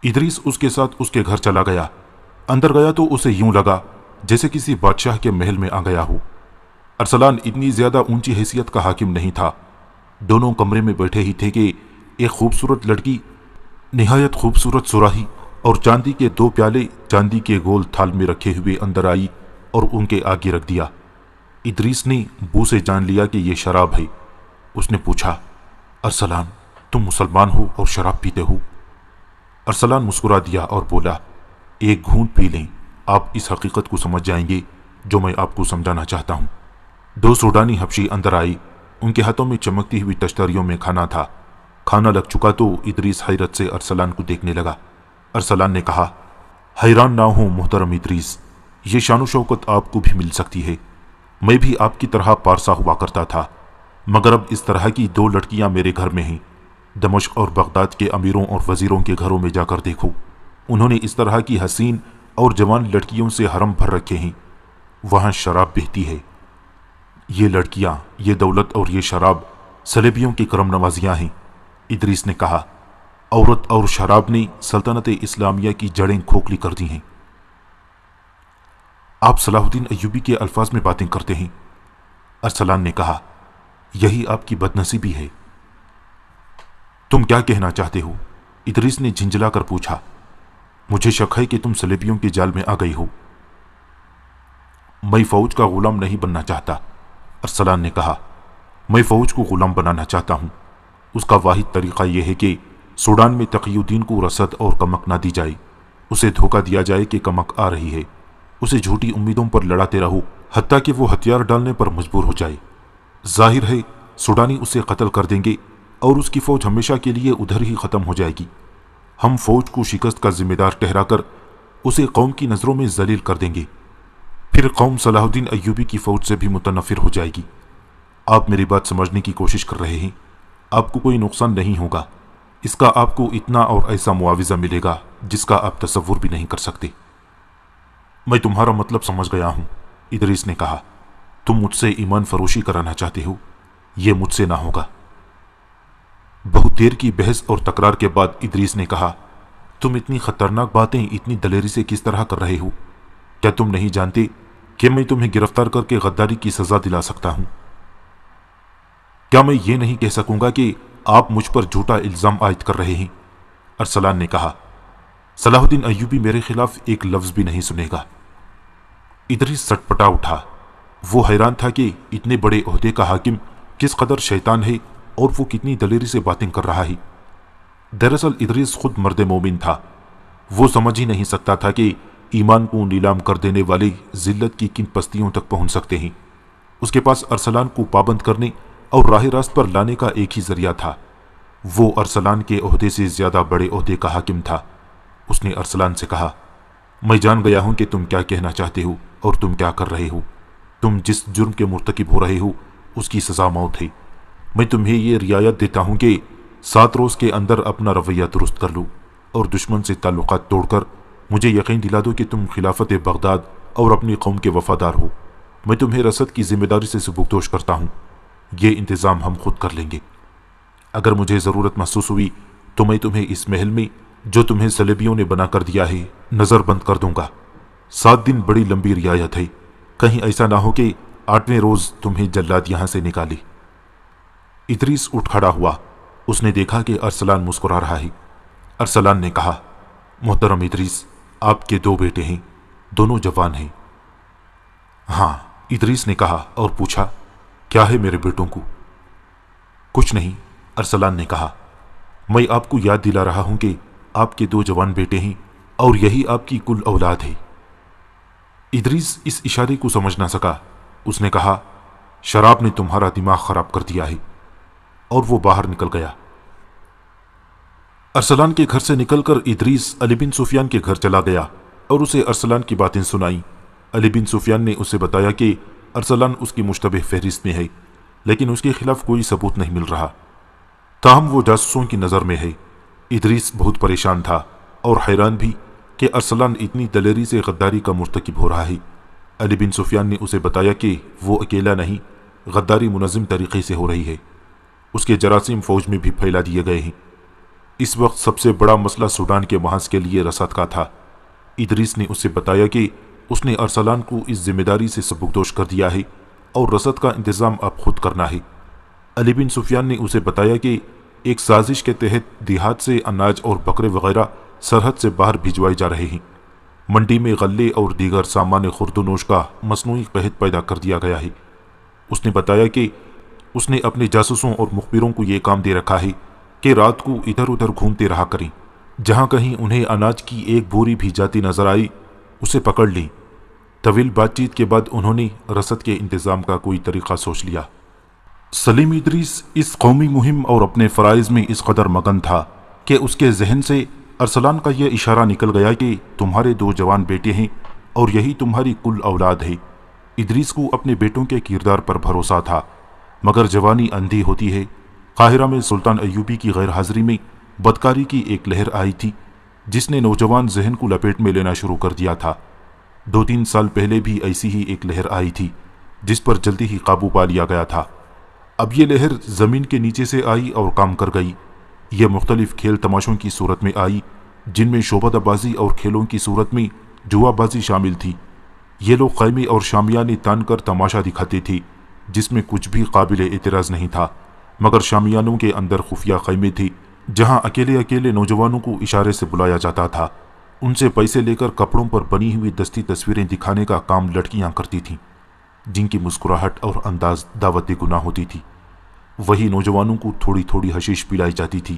ادریس اس کے ساتھ اس کے گھر چلا گیا۔ اندر گیا تو اسے یوں لگا جیسے کسی بادشاہ کے محل میں آ گیا ہو۔ ارسلان اتنی زیادہ اونچی حیثیت کا حاکم نہیں تھا۔ دونوں کمرے میں بیٹھے ہی تھے کہ ایک خوبصورت لڑکی نہایت خوبصورت سراہی اور چاندی کے 2 پیالے چاندی کے گول تھال میں رکھے ہوئے اندر آئی اور ان کے آگے رکھ دیا۔ ادریس نے بو سے جان لیا کہ یہ شراب ہے۔ اس نے پوچھا، ارسلان تم مسلمان ہو اور شراب پیتے ہو؟ ارسلان مسکرا دیا اور بولا، ایک گھونٹ پی لیں، آپ اس حقیقت کو سمجھ جائیں گے جو میں آپ کو سمجھانا چاہتا ہوں۔ 2 سوڈانی حبشی اندر آئی۔ ان کے ہاتھوں میں چمکتی ہوئی تشتریوں میں کھانا تھا۔ کھانا لگ چکا تو ادریس حیرت سے ارسلان کو دیکھنے لگا۔ ارسلان نے کہا، حیران نہ ہوں محترم ادریس، یہ شان و شوکت آپ کو بھی مل سکتی ہے۔ میں بھی آپ کی طرح پارسا ہوا کرتا تھا، مگر اب اس طرح کی 2 لڑکیاں میرے گھر میں ہیں۔ دمشق اور بغداد کے امیروں اور وزیروں کے گھروں میں جا کر دیکھو، انہوں نے اس طرح کی حسین اور جوان لڑکیوں سے حرم بھر رکھے ہیں۔ وہاں شراب بہتی ہے۔ یہ لڑکیاں، یہ دولت اور یہ شراب صلیبیوں کی کرم نوازیاں ہیں۔ ادریس نے کہا، عورت اور شراب نے سلطنت اسلامیہ کی جڑیں کھوکھلی کر دی ہیں۔ آپ صلاح الدین ایوبی کے الفاظ میں باتیں کرتے ہیں۔ ارسلان نے کہا، یہی آپ کی بدنصیبی ہے۔ تم کیا کہنا چاہتے ہو؟ ادریس نے جھنجلا کر پوچھا۔ مجھے شک ہے کہ تم صلیبیوں کے جال میں آ گئی ہو۔ میں فوج کا غلام نہیں بننا چاہتا، ارسلان نے کہا۔ میں فوج کو غلام بنانا چاہتا ہوں۔ اس کا واحد طریقہ یہ ہے کہ سوڈان میں تقی الدین کو رسد اور کمک نہ دی جائے، اسے دھوکہ دیا جائے کہ کمک آ رہی ہے، اسے جھوٹی امیدوں پر لڑاتے رہو حتیٰ کہ وہ ہتھیار ڈالنے پر مجبور ہو جائے۔ ظاہر ہے سوڈانی اسے قتل کر دیں گے اور اس کی فوج ہمیشہ کے لیے ادھر ہی ختم ہو جائے گی۔ ہم فوج کو شکست کا ذمہ دار ٹھہرا کر اسے قوم کی نظروں میں ذلیل کر دیں گے، پھر قوم صلاح الدین ایوبی کی فوج سے بھی متنفر ہو جائے گی۔ آپ میری بات سمجھنے کی کوشش کر رہے ہیں۔ آپ کو کوئی نقصان نہیں ہوگا، اس کا آپ کو اتنا اور ایسا معاوضہ ملے گا جس کا آپ تصور بھی نہیں کر سکتے۔ میں تمہارا مطلب سمجھ گیا ہوں، ادریس نے کہا۔ تم مجھ سے ایمان فروشی کرانا چاہتے ہو، یہ مجھ سے نہ ہوگا۔ بہت دیر کی بحث اور تکرار کے بعد ادریس نے کہا، تم اتنی خطرناک باتیں اتنی دلیری سے کس طرح کر رہے ہو؟ کیا تم نہیں جانتے کہ میں تمہیں گرفتار کر کے غداری کی سزا دلا سکتا ہوں؟ کیا میں یہ نہیں کہہ سکوں گا کہ آپ مجھ پر جھوٹا الزام عائد کر رہے ہیں؟ ارسلان نے کہا، صلاح الدین ایوبی میرے خلاف ایک لفظ بھی نہیں سنے گا۔ ادریس سٹ پٹا اٹھا۔ وہ حیران تھا کہ اتنے بڑے عہدے کا حاکم کس قدر شیطان ہے اور وہ کتنی دلیری سے باتیں کر رہا ہے۔ دراصل ادریس خود مرد مومن تھا۔ وہ سمجھ ہی نہیں سکتا تھا کہ ایمان کو نیلام کر دینے والے ذلت کی کن پستیوں تک پہنچ سکتے ہیں۔ اس کے پاس ارسلان کو پابند کرنے اور راہ راست پر لانے کا ایک ہی ذریعہ تھا۔ وہ ارسلان کے عہدے سے زیادہ بڑے عہدے کا حاکم تھا۔ اس نے ارسلان سے کہا، میں جان گیا ہوں کہ تم کیا کہنا چاہتے ہو اور تم کیا کر رہے ہو۔ تم جس جرم کے مرتکب ہو رہے ہو اس کی سزا موت ہے۔ میں تمہیں یہ رعایت دیتا ہوں کہ 7 روز کے اندر اپنا رویہ درست کر لو اور دشمن سے تعلقات توڑ کر مجھے یقین دلا دو کہ تم خلافت بغداد اور اپنی قوم کے وفادار ہو۔ میں تمہیں رسد کی ذمہ داری سے سبکدوش کرتا ہوں۔ یہ انتظام ہم خود کر لیں گے۔ اگر مجھے ضرورت محسوس ہوئی تو میں تمہیں اس محل میں جو تمہیں صلیبیوں نے بنا کر دیا ہے نظر بند کر دوں گا۔ 7 دن بڑی لمبی رعایت ہے، کہیں ایسا نہ ہو کہ 8ویں روز تمہیں جلاد یہاں سے نکالے۔ ادریس اٹھ کھڑا ہوا۔ اس نے دیکھا کہ ارسلان مسکرا رہا ہے۔ ارسلان نے کہا، محترم ادریس، آپ کے 2 بیٹے ہیں، دونوں جوان ہیں۔ ہاں، ادریس نے کہا اور پوچھا، کیا ہے میرے بیٹوں کو؟ کچھ نہیں، ارسلان نے کہا، میں آپ کو یاد دلا رہا ہوں کہ آپ کے 2 جوان بیٹے ہیں اور یہی آپ کی کل اولاد ہے۔ ادریس اس اشارے کو سمجھ نہ سکا۔ اس نے کہا، شراب نے تمہارا دماغ خراب کر دیا ہے، اور وہ باہر نکل گیا۔ ارسلان کے گھر سے نکل کر ادریس علی بن سفیان کے گھر چلا گیا اور اسے ارسلان کی باتیں سنائیں۔ علی بن سفیان نے اسے بتایا کہ ارسلان اس کی مشتبہ فہرست میں ہے، لیکن اس کے خلاف کوئی ثبوت نہیں مل رہا، تاہم وہ جاسوسوں کی نظر میں ہے۔ ادریس بہت پریشان تھا اور حیران بھی کہ ارسلان اتنی دلیری سے غداری کا مرتکب ہو رہا ہے۔ علی بن سفیان نے اسے بتایا کہ وہ اکیلا نہیں، غداری منظم طریقے سے ہو رہی ہے، اس کے جراثیم فوج میں بھی پھیلا دیے گئے ہیں۔ اس وقت سب سے بڑا مسئلہ سوڈان کے محاذ کے لیے رسد کا تھا۔ ادریس نے اسے بتایا کہ اس نے ارسلان کو اس ذمہ داری سے سبکدوش کر دیا ہے اور رسد کا انتظام اب خود کرنا ہے۔ علی بن سفیان نے اسے بتایا کہ ایک سازش کے تحت دیہات سے اناج اور بکرے وغیرہ سرحد سے باہر بھجوائے جا رہے ہیں۔ منڈی میں غلے اور دیگر سامان خورد و نوش کا مصنوعی قحط پیدا کر دیا گیا ہے۔ اس نے بتایا کہ اس نے اپنے جاسوسوں اور مخبروں کو یہ کام دے رکھا ہے کہ رات کو ادھر ادھر گھومتے رہا کریں، جہاں کہیں انہیں اناج کی ایک بوری بھی جاتی نظر آئی اسے پکڑ لیں۔ طویل بات چیت کے بعد انہوں نے رسد کے انتظام کا کوئی طریقہ سوچ لیا۔ سلیم ادریس اس قومی مہم اور اپنے فرائض میں اس قدر مگن تھا کہ اس کے ذہن سے ارسلان کا یہ اشارہ نکل گیا کہ تمہارے 2 جوان بیٹے ہیں اور یہی تمہاری کل اولاد ہے۔ ادریس کو اپنے بیٹوں کے کردار پر بھروسہ تھا، مگر جوانی اندھی ہوتی ہے۔ قاہرہ میں سلطان ایوبی کی غیر حاضری میں بدکاری کی ایک لہر آئی تھی جس نے نوجوان ذہن کو لپیٹ میں لینا شروع کر دیا تھا۔ 2-3 سال پہلے بھی ایسی ہی ایک لہر آئی تھی جس پر جلدی ہی قابو پا لیا گیا تھا۔ اب یہ لہر زمین کے نیچے سے آئی اور کام کر گئی۔ یہ مختلف کھیل تماشوں کی صورت میں آئی، جن میں شعبدہ بازی اور کھیلوں کی صورت میں جوا بازی شامل تھی۔ یہ لوگ خیمے اور شامیانے تان کر تماشا دکھاتے تھے، جس میں کچھ بھی قابل اعتراض نہیں تھا، مگر شامیانوں کے اندر خفیہ خیمے تھے جہاں اکیلے اکیلے نوجوانوں کو اشارے سے بلایا جاتا تھا۔ ان سے پیسے لے کر کپڑوں پر بنی ہوئی دستی تصویریں دکھانے کا کام لڑکیاں کرتی تھیں، جن کی مسکراہٹ اور انداز دعوت گناہ ہوتی تھی۔ وہی نوجوانوں کو تھوڑی تھوڑی حشیش پلائی جاتی تھی۔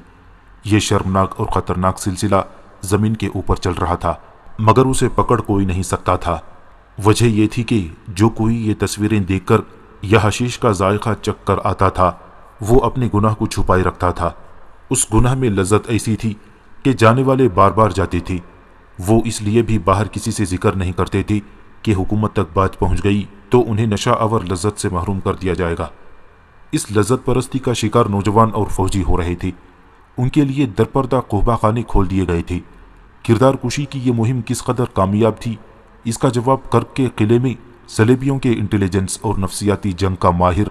یہ شرمناک اور خطرناک سلسلہ زمین کے اوپر چل رہا تھا، مگر اسے پکڑ کوئی نہیں سکتا تھا۔ وجہ یہ تھی کہ جو کوئی یہ تصویریں دیکھ کر یا حشیش کا ذائقہ چکھ کر آتا تھا، وہ اپنے گناہ کو چھپائے رکھتا تھا۔ اس گناہ میں لذت ایسی تھی کہ جانے والے بار بار جاتے تھے۔ وہ اس لیے بھی باہر کسی سے ذکر نہیں کرتے تھے کہ حکومت تک بات پہنچ گئی تو انہیں نشہ آور لذت سے محروم کر دیا جائے گا۔ اس لذت پرستی کا شکار نوجوان اور فوجی ہو رہے تھے۔ ان کے لیے درپردہ قحبہ خانے کھول دیے گئے تھے۔ کردار کشی کی یہ مہم کس قدر کامیاب تھی، اس کا جواب کرک کے قلعے میں صلیبیوں کے انٹیلیجنس اور نفسیاتی جنگ کا ماہر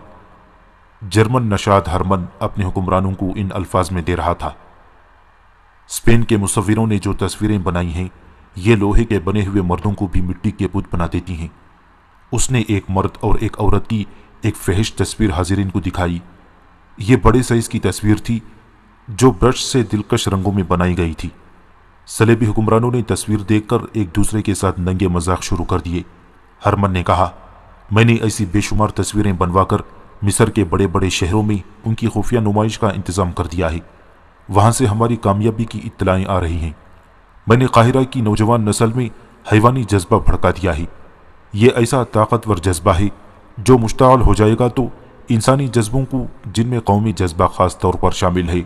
جرمن نشاد ہرمن اپنے حکمرانوں کو ان الفاظ میں دے رہا تھا۔ اسپین کے مصوروں نے جو تصویریں بنائی ہیں، یہ لوہے کے بنے ہوئے مردوں کو بھی مٹی کے بت بنا دیتی ہیں۔ اس نے ایک مرد اور ایک عورت کی ایک فحش تصویر حاضرین کو دکھائی۔ یہ بڑے سائز کی تصویر تھی جو برش سے دلکش رنگوں میں بنائی گئی تھی۔ صلیبی حکمرانوں نے تصویر دیکھ کر ایک دوسرے کے ساتھ ننگے مذاق شروع کر دیے۔ ہرمن نے کہا، میں نے ایسی بے شمار تصویریں بنوا کر مصر کے بڑے بڑے شہروں میں ان کی خفیہ نمائش کا انتظام کر دیا ہے۔ وہاں سے ہماری کامیابی کی اطلاعیں آ رہی ہیں۔ میں نے قاہرہ کی نوجوان نسل میں حیوانی جذبہ بھڑکا دیا ہے۔ یہ ایسا طاقتور جذبہ ہے جو مشتعل ہو جائے گا تو انسانی جذبوں کو، جن میں قومی جذبہ خاص طور پر شامل ہے،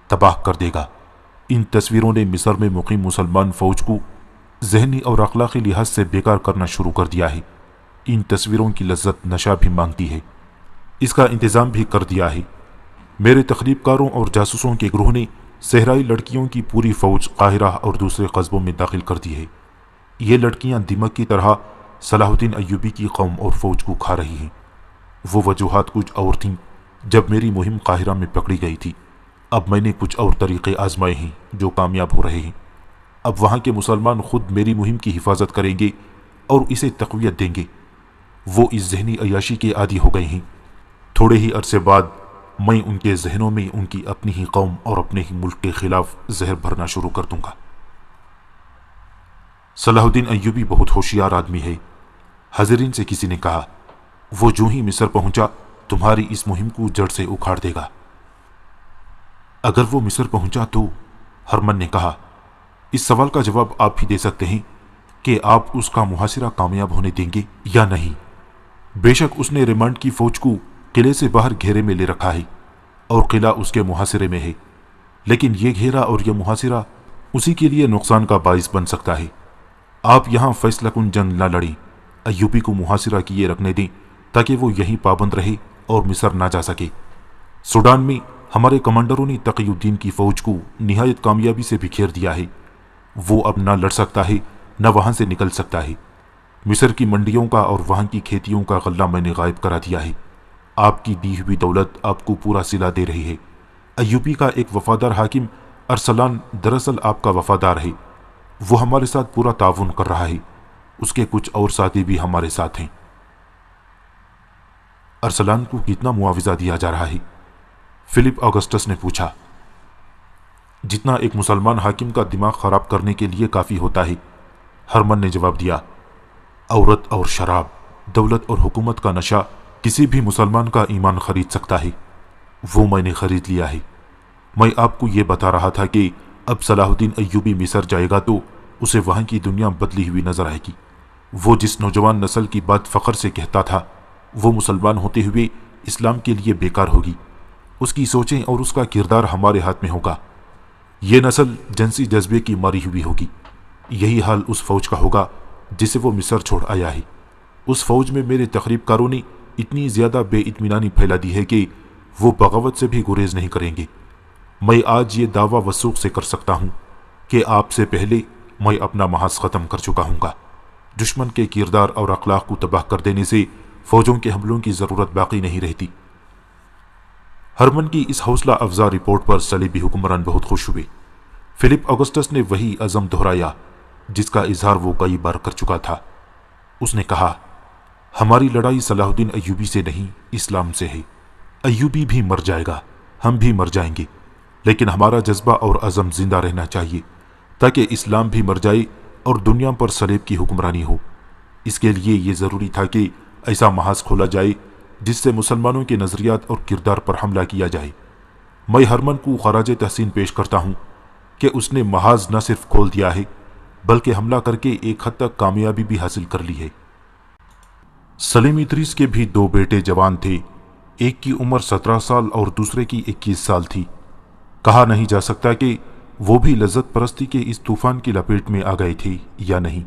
تباہ کر دے گا۔ ان تصویروں نے مصر میں مقیم مسلمان فوج کو ذہنی اور اخلاقی لحاظ سے بیکار کرنا شروع کر دیا ہے۔ ان تصویروں کی لذت نشہ بھی مانگتی ہے۔ اس کا انتظام بھی کر دیا ہے۔ میرے تخریب کاروں اور جاسوسوں کے گروہ نے صحرائی لڑکیوں کی پوری فوج قاہرہ اور دوسرے قصبوں میں داخل کر دی ہے۔ یہ لڑکیاں دمک کی طرح صلاح الدین ایوبی کی قوم اور فوج کو کھا رہی ہیں۔ وہ وجوہات کچھ اور تھیں جب میری مہم قاہرہ میں پکڑی گئی تھی۔ اب میں نے کچھ اور طریقے آزمائے ہیں جو کامیاب ہو رہے ہیں۔ اب وہاں کے مسلمان خود میری مہم کی حفاظت کریں گے اور اسے تقویت دیں گے۔ وہ اس ذہنی عیاشی کے عادی ہو گئے ہیں۔ تھوڑے ہی عرصے بعد میں ان کے ذہنوں میں ان کی اپنی ہی قوم اور اپنے ہی ملک کے خلاف زہر بھرنا شروع کر دوں گا۔ صلاح الدین ایوبی بہت ہوشیار آدمی ہے، حاضرین سے کسی نے کہا۔ وہ جو ہی مصر پہنچا تمہاری اس مہم کو جڑ سے اکھاڑ دے گا۔ اگر وہ مصر پہنچا تو، ہرمن نے کہا، اس سوال کا جواب آپ ہی دے سکتے ہیں کہ آپ اس کا محاصرہ کامیاب ہونے دیں گے یا نہیں۔ بے شک اس نے ریمانڈ کی فوج کو قلعے سے باہر گھیرے میں لے رکھا ہے اور قلعہ اس کے محاصرے میں ہے، لیکن یہ گھیرا اور یہ محاصرہ اسی کے لیے نقصان کا باعث بن سکتا ہے۔ آپ یہاں فیصلہ کن جنگ نہ لڑیں، ایوبی کو محاصرہ کیے رکھنے دیں تاکہ وہ یہیں پابند رہے اور مصر نہ جا سکے۔ سوڈان میں ہمارے کمانڈروں نے تقی الدین کی فوج کو نہایت کامیابی سے بکھیر دیا ہے۔ وہ اب نہ لڑ سکتا ہے نہ وہاں سے نکل سکتا ہے۔ مصر کی منڈیوں کا اور وہاں کی کھیتیوں کا غلہ میں نے غائب کرا دیا ہے۔ آپ کی دی ہوئی دولت آپ کو پورا صلہ دے رہی ہے۔ ایوبی کا ایک وفادار حاکم ارسلان دراصل آپ کا وفادار ہے، وہ ہمارے ساتھ پورا تعاون کر رہا ہے، اس کے کچھ اور ساتھی بھی ہمارے ساتھ ہیں۔ ارسلان کو کتنا معاوضہ دیا جا رہا ہے؟ فلپ آگسٹس نے پوچھا۔ جتنا ایک مسلمان حاکم کا دماغ خراب کرنے کے لیے کافی ہوتا ہے، ہرمن نے جواب دیا۔ عورت اور شراب، دولت اور حکومت کا نشہ کسی بھی مسلمان کا ایمان خرید سکتا ہے، وہ میں نے خرید لیا ہے۔ میں آپ کو یہ بتا رہا تھا کہ اب صلاح الدین ایوبی مصر جائے گا تو اسے وہاں کی دنیا بدلی ہوئی نظر آئے گی۔ وہ جس نوجوان نسل کی بات فخر سے کہتا تھا وہ مسلمان ہوتے ہوئے اسلام کے لیے بیکار ہوگی، اس کی سوچیں اور اس کا کردار ہمارے ہاتھ میں ہوگا۔ یہ نسل جنسی جذبے کی ماری ہوئی ہوگی۔ یہی حال اس فوج کا ہوگا جسے وہ مصر چھوڑ آیا ہے۔ اس فوج میں میرے تخریب کاروں نے اتنی زیادہ بے اطمینانی پھیلا دی ہے کہ وہ بغاوت سے بھی گریز نہیں کریں گے۔ میں آج یہ دعویٰ وثوق سے کر سکتا ہوں کہ آپ سے پہلے میں اپنا محاذ ختم کر چکا ہوں گا۔ دشمن کے کردار اور اخلاق کو تباہ کر دینے سے فوجوں کے حملوں کی ضرورت باقی نہیں رہتی۔ ہرمن کی اس حوصلہ افزا رپورٹ پر صلیبی حکمران بہت خوش ہوئے۔ فلپ آگسٹس نے وہی عزم دہرایا جس کا اظہار وہ کئی بار کر چکا تھا۔ اس نے کہا، ہماری لڑائی صلاح الدین ایوبی سے نہیں، اسلام سے ہے۔ ایوبی بھی مر جائے گا، ہم بھی مر جائیں گے، لیکن ہمارا جذبہ اور عزم زندہ رہنا چاہیے تاکہ اسلام بھی مر جائے اور دنیا پر صلیب کی حکمرانی ہو۔ اس کے لیے یہ ضروری تھا کہ ایسا محاذ کھولا جائے جس سے مسلمانوں کے نظریات اور کردار پر حملہ کیا جائے۔ میں ہرمن کو خراج تحسین پیش کرتا ہوں کہ اس نے محاذ نہ صرف کھول دیا ہے بلکہ حملہ کر کے ایک حد تک کامیابی بھی حاصل کر لی ہے۔ سلیم ادریس کے بھی دو بیٹے جوان تھے، ایک کی عمر 17 سال اور دوسرے کی 21 سال تھی۔ کہا نہیں جا سکتا کہ وہ بھی لذت پرستی کے اس طوفان کی لپیٹ میں آ گئے تھے یا نہیں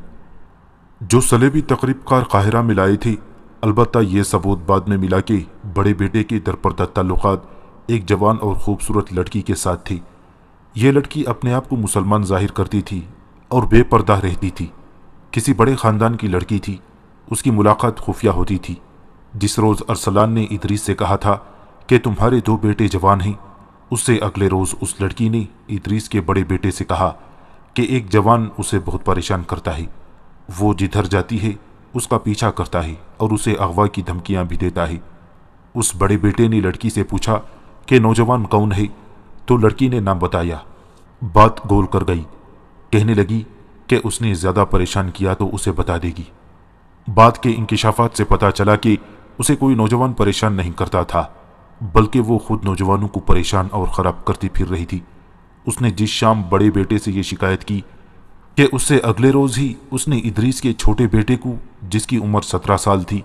جو صلیبی تقریب کار قاہرہ میں لائے تھے۔ البتہ یہ ثبوت بعد میں ملا کہ بڑے بیٹے کے درپردہ تعلقات ایک جوان اور خوبصورت لڑکی کے ساتھ تھے۔ یہ لڑکی اپنے آپ کو مسلمان ظاہر کرتی تھی اور بے پردہ رہتی تھی۔ کسی بڑے خاندان کی لڑکی تھی۔ اس کی ملاقات خفیہ ہوتی تھی۔ جس روز ارسلان نے ادریس سے کہا تھا کہ تمہارے دو بیٹے جوان ہیں، اس سے اگلے روز اس لڑکی نے ادریس کے بڑے بیٹے سے کہا کہ ایک جوان اسے بہت پریشان کرتا ہے، وہ جدھر جاتی ہے اس کا پیچھا کرتا ہے اور اسے اغوا کی دھمکیاں بھی دیتا ہے۔ اس بڑے بیٹے نے لڑکی سے پوچھا کہ نوجوان کون ہے، تو لڑکی نے نام بتایا۔ بات گول کر گئی، کہنے لگی کہ اس نے زیادہ پریشان کیا تو اسے بتا دے گی۔ بات کے انکشافات سے پتہ چلا کہ اسے کوئی نوجوان پریشان نہیں کرتا تھا بلکہ وہ خود نوجوانوں کو پریشان اور خراب کرتی پھر رہی تھی۔ اس نے جس شام بڑے بیٹے سے یہ شکایت کی کہ اس سے اگلے روز ہی اس نے ادریس کے چھوٹے بیٹے کو جس کی عمر 17 سال تھی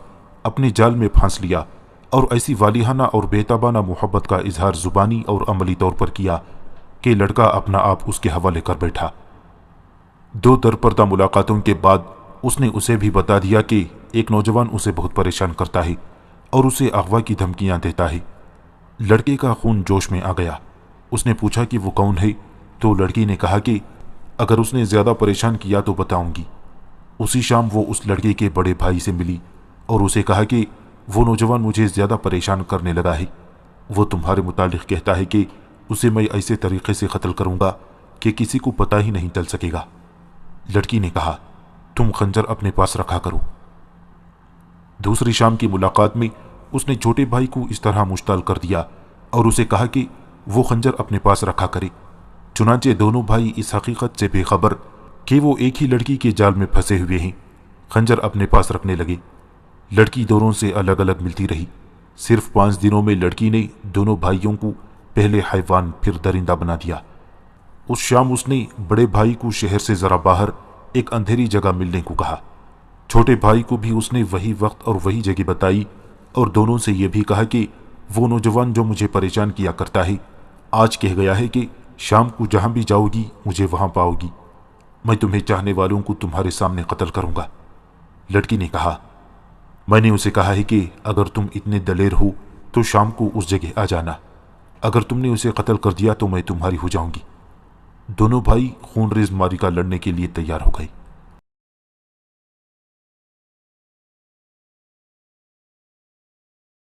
اپنے جال میں پھانس لیا اور ایسی والیحانہ اور بےتابانہ محبت کا اظہار زبانی اور عملی طور پر کیا کہ لڑکا اپنا آپ اس کے حوالے کر بیٹھا۔ دو درپردہ ملاقاتوں کے بعد اس نے اسے بھی بتا دیا کہ ایک نوجوان اسے بہت پریشان کرتا ہے اور اسے اغوا کی دھمکیاں دیتا ہے۔ لڑکے کا خون جوش میں آ گیا۔ اس نے پوچھا کہ وہ کون ہے، تو لڑکی نے کہا کہ اگر اس نے زیادہ پریشان کیا تو بتاؤں گی۔ اسی شام وہ اس لڑکے کے بڑے بھائی سے ملی اور اسے کہا کہ وہ نوجوان مجھے زیادہ پریشان کرنے لگا ہے، وہ تمہارے متعلق کہتا ہے کہ اسے میں ایسے طریقے سے قتل کروں گا کہ کسی کو پتہ ہی نہیں چل سکے گا۔ لڑکی نے کہا، تم خنجر اپنے پاس رکھا کرو۔ دوسری شام کی ملاقات میں اس نے چھوٹے بھائی کو اس طرح مشتعل کر دیا اور اسے کہا کہ وہ خنجر اپنے پاس رکھا کرے۔ چنانچہ دونوں بھائی اس حقیقت سے بے خبر کہ وہ ایک ہی لڑکی کے جال میں پھنسے ہوئے ہیں خنجر اپنے پاس رکھنے لگے۔ لڑکی دونوں سے الگ الگ ملتی رہی۔ صرف 5 دنوں میں لڑکی نے دونوں بھائیوں کو پہلے حیوان پھر درندہ بنا دیا۔ اس شام اس نے بڑے بھائی کو شہر سے ذرا باہر ایک اندھیری جگہ ملنے کو کہا۔ چھوٹے بھائی کو بھی اس نے وہی وقت اور وہی جگہ بتائی اور دونوں سے یہ بھی کہا کہ وہ نوجوان جو مجھے پریشان کیا کرتا ہے آج کہہ گیا ہے کہ شام کو جہاں بھی جاؤ گی مجھے وہاں پاؤ گی، میں تمہیں چاہنے والوں کو تمہارے سامنے قتل کروں گا۔ لڑکی نے کہا، میں نے اسے کہا ہے کہ اگر تم اتنے دلیر ہو تو شام کو اس جگہ آ جانا، اگر تم نے اسے قتل کر دیا تو میں تمہاری ہو جاؤں گی۔ دونوں بھائی خون ریز ماری کا لڑنے کے لیے تیار ہو گئے۔